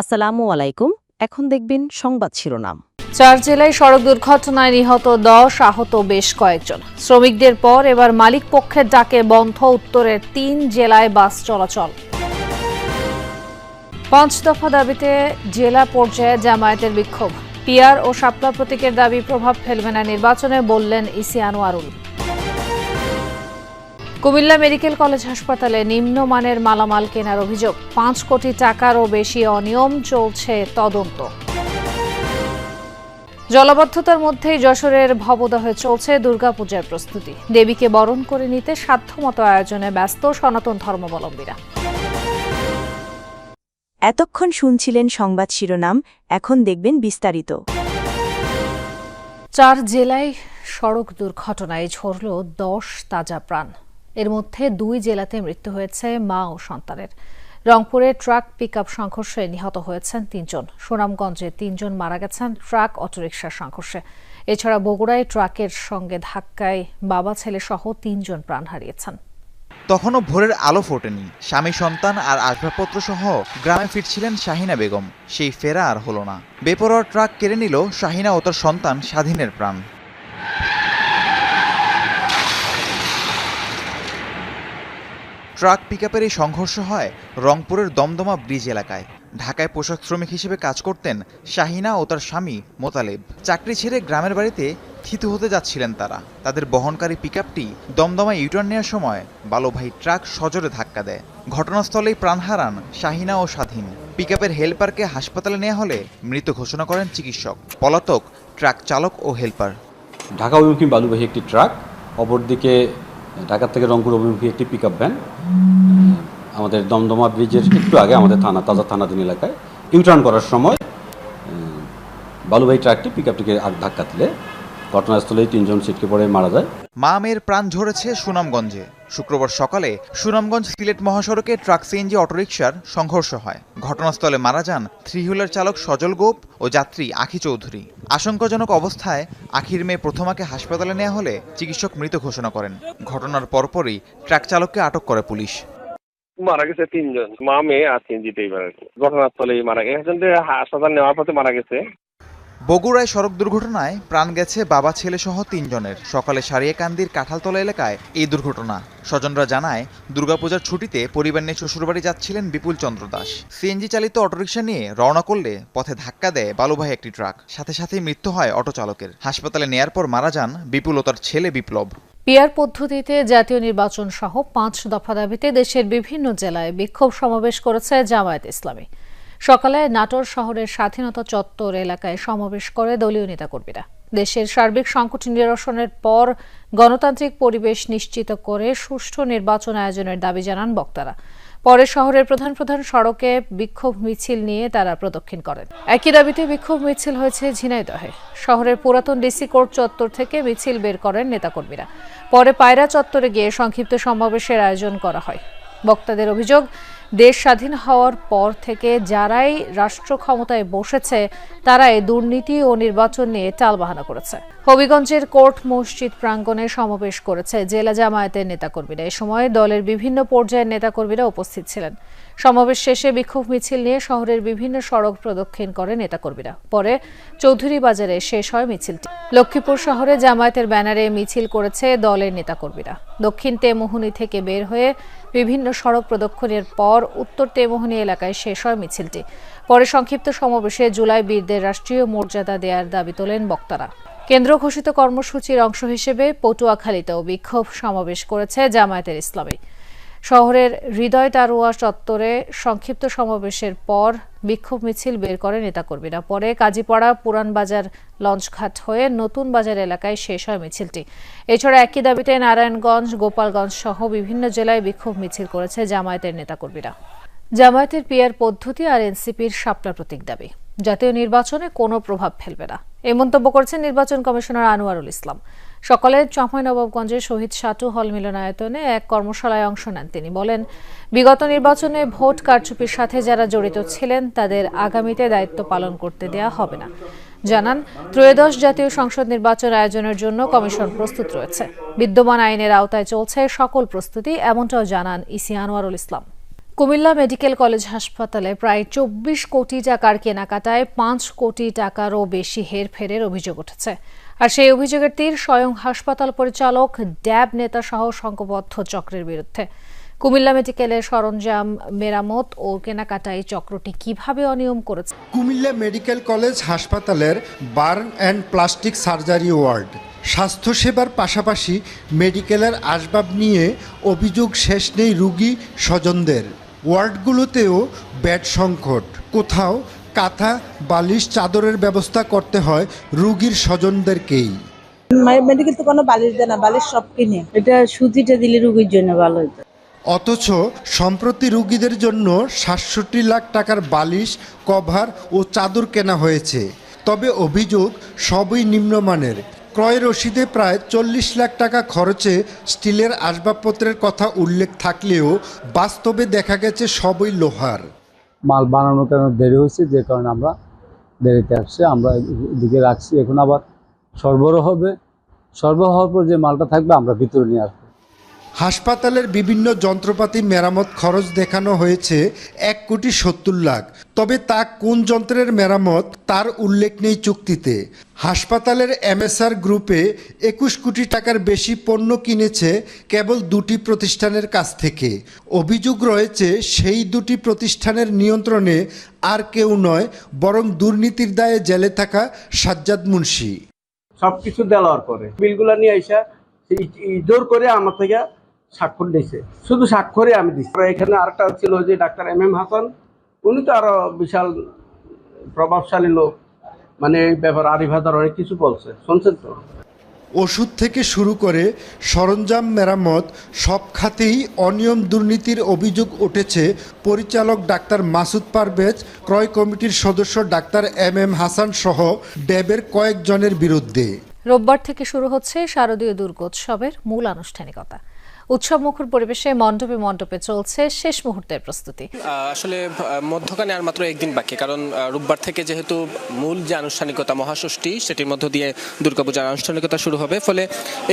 আসসালামু আলাইকুম। এখন দেখবেন সংবাদ শিরোনাম। 4 জেলায় সড়ক দুর্ঘটনায় নিহত 10, আহত বেশ কয়েকজন। শ্রমিকদের পর এবার মালিক পক্ষের ডাকে বন্ধ উত্তরের 3 জেলায় বাস চলাচল। 5 দফা দাবিতে জেলা পর্যায়ে জামায়াতের বিক্ষোভ। পিআর ও শাপলা প্রতীকের দাবি প্রভাব ফেলবে না নির্বাচনে, বললেন EC Anwarul. Comilla medical college হাসপাতালে নিম্নমানের মালামাল কেনার অভিযোগ। 5 কোটি টাকারও বেশি অনিয়ম, চলছে তদন্ত। জলাবদ্ধতার মধ্যেই যশোরের ভবদহে চলছে দুর্গাপূজার প্রস্তুতি। দেবীকে বরণ করে নিতে সাধ্যমতো আয়োজনে ব্যস্ত সনাতন ধর্মাবলম্বীরা। এতক্ষণ শুনছিলেন সংবাদ শিরোনাম, এখন দেখবেন বিস্তারিত। 4 জেলায় সড়ক দুর্ঘটনায় ঝরল 10 তাজা প্রাণ। এর মধ্যে 2 জেলাতে মৃত্যু হয়েছে মা ও সন্তানের। রংপুরে ট্রাক পিকআপ সংঘর্ষে নিহত হয়েছেন 3 জন। সুনামগঞ্জে 3 জন মারা গেছেন ট্রাক অটোরিকশার সংঘর্ষে। এছাড়া বগুড়ায় ট্রাকের সঙ্গে ধাক্কায় বাবা ছেলে সহ 3 জন প্রাণ হারিয়েছেন। তখনও ভোরের আলো ফোটেনি। স্বামী, সন্তান আর আসবাবপত্র সহ গ্রামে ফিরছিলেন শাহিনা বেগম। সেই ফেরা আর হলো না। বেপরোয়া ট্রাক কেড়ে নিল শাহিনা ও তার সন্তান স্বাধীনের প্রাণ। ট্রাক পিকআপের এই সংঘর্ষ হয় রংপুরের দমদমা ব্রিজ এলাকায়। ঢাকায় পোশাক শ্রমিক হিসেবে কাজ করতেন শাহিনা ও তার স্বামী মোতালেব। চাকরি ছেড়ে গ্রামের বাড়িতে থিতু হতে যাচ্ছিলেন তারা। তাদের বহনকারী পিকআপটি দমদমা ইউটার্ন নেওয়ার সময় বালুভাই ট্রাক সজোরে ধাক্কা দেয়। ঘটনাস্থলেই প্রাণ হারান শাহিনা ও স্বাধীন। পিকআপের হেলপারকে হাসপাতালে নেওয়া হলে মৃত ঘোষণা করেন চিকিৎসক। পলাতক ট্রাক চালক ও হেলপার। ঢাকা অভিমুখী বালুবাহী একটি ট্রাক, অপরদিকে ঢাকা থেকে রংপুর অভিমুখী একটি পিকআপ ভ্যান আমাদের দমদমা ব্রিজের একটু আগে আমাদের তাজা থানাধীন এলাকায় ইউটার্ন করার সময় বালুবাহী ট্রাকটি পিকআপটিকে ধাক্কা দিলে ঘটনাস্থলেই 3 জন ছিটকে পড়ে মারা যায়। মা মেয়ের প্রাণ ঝরেছে সুনামগঞ্জে। শুক্রবার সকালে সুনামগঞ্জ সিলেট মহাসড়কে ট্রাক সিএনজি অটোরিকশার সংঘর্ষ হয়। ঘটনাস্থলে মারা যান 3 হুইলার চালক সজল গোপ ও যাত্রী আখি চৌধুরী। আশঙ্কাজনক অবস্থায় আখির মেয়ে প্রথমাকে হাসপাতালে নেওয়া হলে চিকিৎসক মৃত ঘোষণা করেন। ঘটনার পরপরই ট্রাক চালককে আটক করে পুলিশ। মারা গেছে 3 জন, মা মেয়ে আর সিএনজিতেই মারা গেছে। ঘটনাস্থলেই মারা গেছে। একজনকে হাসপাতাল নেওয়ার পথে মারা গেছে। বগুড়ায় সড়ক দুর্ঘটনায় প্রাণ গেছে বাবা ছেলে সহ 3 জনের। সকালে সারিয়াকান্দির কাঁঠালতলা এলাকায় এই দুর্ঘটনা। স্বজনরা জানায়, দুর্গাপূজার ছুটিতে পরিবার নিয়ে শ্বশুরবাড়ি যাচ্ছিলেন বিপুল চন্দ্র দাস। সিএনজি চালিত অটোরিকশা নিয়ে রওনা করলে পথে ধাক্কা দেয় বালুভাই একটি ট্রাক। সাথে সাথেই মৃত্যু হয় অটো চালকের। হাসপাতালে নেয়ার পর মারা যান বিপুল ও তার ছেলে বিপ্লব। পিআর পদ্ধতিতে জাতীয় নির্বাচন সহ 5 দফা দাবিতে দেশের বিভিন্ন জেলায় বিক্ষোভ সমাবেশ করেছে জামায়াত ইসলামী। সকালে নাটোর শহরের স্বাধীনতা চত্বর এলাকায় সমাবেশ করে দলীয় নেতাকর্মীরা। দেশের সার্বিক সংকট নিরসনের পর গণতান্ত্রিক পরিবেশ নিশ্চিত করে সুষ্ঠু নির্বাচন আয়োজনের দাবি জানান বক্তারা। পরে শহরের প্রধান প্রধান সড়কে বিক্ষোভ মিছিল নিয়ে তারা প্রদক্ষিণ করেন। একই দাবিতে বিক্ষোভ মিছিল হয়েছে ঝিনাইদহে। শহরের পুরাতন ডিসি কোর্ট চত্বর থেকে মিছিল বের করেন নেতাকর্মীরা। পরে পায়রা চত্বরে গিয়ে সংক্ষিপ্ত সমাবেশের আয়োজন করা হয়। বক্তাদের অভিযোগ, দেশ স্বাধীন হওয়ার পর থেকে যারাই রাষ্ট্র ক্ষমতায় বসেছে তারাই দুর্নীতি ও নির্বাচন নিয়ে টালবাহানা করেছে। হবিগঞ্জের কোর্ট মসজিদ প্রাঙ্গণে সমাবেশ করেছে জেলা জামায়াতের নেতাকর্মীরা। এ সময় দলের বিভিন্ন পর্যায়ের নেতাকর্মীরা উপস্থিত ছিলেন। সমাবেশ শেষে বিক্ষোভ মিছিল নিয়ে শহরের বিভিন্ন সড়ক প্রদক্ষিণ করে নেতাকর্মীরা। পরে চৌধুরী বাজারে শেষ হয় মিছিলটি। লক্ষ্মীপুর শহরে জামায়াতের ব্যানারে মিছিল করেছে দলের নেতাকর্মীরা। দক্ষিণ তেমুহনী থেকে বের হয়ে বিভিন্ন সড়ক প্রদক্ষিণের পর উত্তর তেমুহনী এলাকায় শেষ হয় মিছিলটি। পরে সংক্ষিপ্ত সমাবেশে জুলাই বীরদের রাষ্ট্রীয় মর্যাদা দেওয়ার দাবি তোলেন বক্তারা। কেন্দ্র ঘোষিত কর্মসূচির অংশ হিসেবে পটুয়াখালীতেও বিক্ষোভ সমাবেশ করেছে জামায়াতের ইসলামী। শহরের হৃদয় তারুয়া চত্বরে সংক্ষিপ্ত সমাবেশের পর বিক্ষোভ মিছিল বের করে নেতাকর্মীরা। পরে কাজীপাড়া, পুরানবাজার, লঞ্চঘাট হয়ে নতুন বাজার এলাকায় শেষ হয় মিছিলটি। এছাড়া একই দাবিতে নারায়ণগঞ্জ, গোপালগঞ্জ সহ বিভিন্ন জেলায় বিক্ষোভ মিছিল করেছে জামায়াতের নেতাকর্মীরা। জামায়াতের পিআর পদ্ধতি আর এনসিপির শাপলা প্রতীক দাবি জাতীয় নির্বাচনে কোনো প্রভাব ফেলবে না, এই মন্তব্য করেছেন নির্বাচন কমিশনার আনোয়ারুল ইসলাম। সকালে চাঁপাইনবাবগঞ্জের শহীদ সাটু হল মিলনায়তনে এক কর্মশালায় অংশ নেন তিনি। বলেন, বিগত নির্বাচনে ভোট কারচুপির সাথে যারা জড়িত ছিলেন তাদের আগামীতে দায়িত্ব পালন করতে দেয়া হবে না। জানান, ত্রয়োদশ জাতীয় সংসদ নির্বাচন আয়োজনের জন্য কমিশন প্রস্তুত রয়েছে। বিদ্যমান আইনের আওতায় চলছে সকল প্রস্তুতি, এমনটাও জানান EC Anwarul Islam. Comilla medical college হাসপাতালে প্রায় 24 কোটি টাকার কেনাকাটায় 5 কোটি টাকারও বেশি হেরফেরের অভিযোগ উঠেছে। আর সেই অভিযোগের তীর স্বয়ং হাসপাতাল পরিচালক, ড্যাব নেতা সহ সংঘবদ্ধ চক্রের বিরুদ্ধে। কুমিল্লা মেডিকেলের সরঞ্জাম মেরামত ও কেনাকাটায় চক্রটি কিভাবে অনিয়ম করেছে? কুমিল্লা মেডিকেল কলেজ হাসপাতালের burn and plastic surgery ward স্বাস্থ্যসেবার পাশাপাশি মেডিকেলের আসবাব নিয়ে অভিযোগ শেষ নেই রুগী স্বজনদের। ওয়ার্ডগুলোতেও বেড সংকট, কোথাও কাঁথা, বালিশ, চাদরের ব্যবস্থা করতে হয় রুগীর স্বজনদেরকেই। মেডিকেল তো কোনো বালিশ দেয় না, বালিশ সব কিনে। এটা সুতিটা দিলে রুগীর জন্য ভালো হতো। অথচ সম্প্রতি রুগীদের জন্য ৬৭ লাখ টাকার বালিশ, কভার ও চাদর কেনা হয়েছে। তবে অভিযোগ সবই নিম্নমানের। ক্রয় রসিদে প্রায় ৪০ লাখ টাকা খরচে স্টিলের আসবাবপত্রের কথা উল্লেখ থাকলেও বাস্তবে দেখা গেছে সবই লোহার। মাল বানানোর কারণে দেরি হয়েছে, যে কারণে আমরা দেরিতে আসছে, আমরা এদিকে রাখছি। এখন আবার সরবরাহ হবে, সরবরাহ হওয়ার পর যে মালটা থাকবে আমরা ভিতরে নিয়ে আসবো। হাসপাতালের বিভিন্ন যন্ত্রপাতি মেরামত খরচ দেখানো হয়েছে ১,৭০ লাখ। তবে তা কোন যন্ত্রের মেরামত তার উল্লেখ নেই চুক্তিতে। হাসপাতালের এমএসআর গ্রুপে ২১ কোটি টাকার বেশি পণ্য কিনেছে কেবল দুটি প্রতিষ্ঠানের কাছ থেকে। অভিযোগ রয়েছে সেই দুটি প্রতিষ্ঠানের নিয়ন্ত্রণে আর কেউ নয়, বরং দুর্নীতির দায়ে জেলে থাকা সাজ্জাদ মুন্সি। সবকিছু দেওয়ার পরে বিলগুলা নিয়ে আইসা জোর করে আমার থেকে স্বাক্ষর দিয়েছে, শুধু স্বাক্ষরে আমি দিচ্ছি। এখানে আরেকটা ছিল যে ডাক্তার MM হাসান, উনি তো আরো বিশাল প্রভাবশালী লোক, মানে এই ব্যাপার আরিফাদার অনেক কিছু বলছে, শুনছেন তো। ওষুধ থেকে শুরু করে সরঞ্জাম মেরামত সব খাতেই অনিয়ম দুর্নীতির অভিযোগ উঠেছে পরিচালক ডাক্তার মাসুদ পারভেজ, ক্রয় কমিটির সদস্য ডাক্তার MM হাসান সহ ড্যাবের কয়েকজনের বিরুদ্ধে। রোববার থেকে শুরু হচ্ছে শারদীয় দুর্গোৎসবের মূল আনুষ্ঠানিকতা। উৎসব মুখর পরিবেশে মণ্ডপে মণ্ডপে চলছে শেষ মুহূর্তের প্রস্তুতি। আসলে মধ্যখানে আর মাত্র একদিন বাকি, কারণ রোববার থেকে যেহেতু মূল যে আনুষ্ঠানিকতা মহাষষ্ঠী, সেটির মধ্য দিয়ে দুর্গাপূজার আনুষ্ঠানিকতা শুরু হবে। ফলে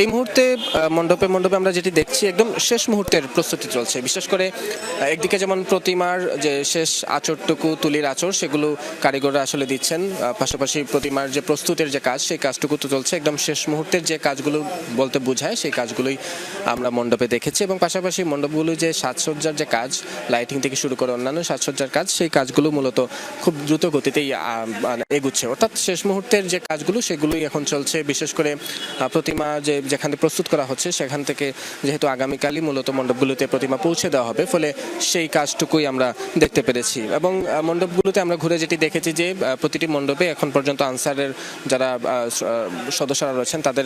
এই মুহূর্তে মণ্ডপে মণ্ডপে আমরা যেটি দেখছি একদম শেষ মুহূর্তের প্রস্তুতি চলছে। বিশেষ করে একদিকে যেমন প্রতিমার যে শেষ আঁচড়টুকু, তুলির আঁচড়, সেগুলো কারিগররা আসলে দিচ্ছেন, পাশাপাশি প্রতিমার যে প্রস্তুতের যে কাজ, সেই কাজটুকু তো চলছে। একদম শেষ মুহূর্তের যে কাজগুলো বলতে বোঝায়, সেই কাজগুলোই আমরা মণ্ডপে দেখেছি। এবং পাশাপাশি মণ্ডপগুলো যে সাজসজ্জার যে কাজ, লাইটিং থেকে শুরু করে অন্যান্য সাজসজ্জার কাজ, সেই কাজগুলো মূলত খুব দ্রুত গতিতেই এগুচ্ছে। অর্থাৎ শেষ মুহূর্তের যে কাজগুলো সেগুলোই এখন চলছে। বিশেষ করে প্রতিমা যেখানে প্রস্তুত করা হচ্ছে, সেখান থেকে যেহেতু আগামীকালই মূলত মণ্ডপগুলোতে প্রতিমা পৌঁছে দেওয়া হবে, ফলে সেই কাজটুকুই আমরা দেখতে পেরেছি। এবং মণ্ডপগুলোতে আমরা ঘুরে যেটি দেখেছি যে প্রতিটি মণ্ডপে এখন পর্যন্ত আনসারের যারা সদস্যরা রয়েছেন তাদের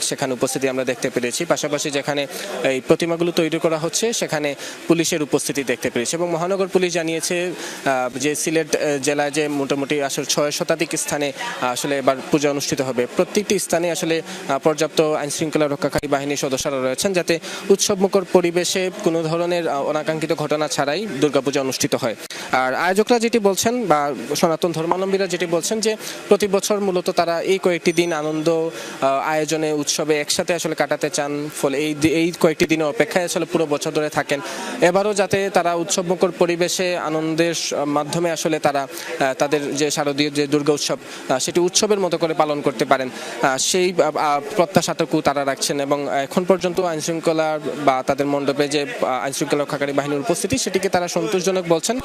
সেখানে উপস্থিতি আমরা দেখতে পেরেছি। পাশাপাশি যেখানে এই প্রতিমাগুলো তৈরি করা হচ্ছে, সেখানে পুলিশের উপস্থিতি দেখতে পেরেছি। এবং মহানগর পুলিশ জানিয়েছে যে সিলেট জেলায় যে মোটামুটি আসলে ৬ শতাধিক স্থানে আসলে এবার পূজা অনুষ্ঠিত হবে। প্রত্যেকটি স্থানে আসলে পর্যাপ্ত আইনশৃঙ্খলা রক্ষাকারী বাহিনীর সদস্যরা রয়েছেন, যাতে উৎসবমুখর পরিবেশে কোনো ধরনের অনাকাঙ্ক্ষিত ঘটনা ছাড়াই দুর্গাপূজা অনুষ্ঠিত হয়। আর আয়োজকরা যেটি বলছেন বা সনাতন ধর্মাবলম্বীরা যেটি বলছেন যে প্রতি বছর মূলত তারা এই কয়েকটি দিন আনন্দ আয়োজনে উৎসবে একসাথে আসলে কাটাতে চান। ফলে এই কয়েকটি দিনের অপেক্ষায় আসলে পুরো বছর ধরে থাকেন। এবারও যাতে তারা উৎসবমুখর পরিবেশে আনন্দের মাধ্যমে আসলে তারা তাদের যে শারদীয় যে দুর্গা উৎসব, সেটি উৎসবের মতো করে পালন করতে পারেন, সেই প্রত্যাশাটুকু তারা রাখছেন। এবং এখন পর্যন্ত আইনশৃঙ্খলা বা তাদের মণ্ডপে যে আইনশৃঙ্খলা রক্ষাকারী বাহিনীর উপস্থিতি, সেটিকে তারা সন্তোষজনক বলছেন।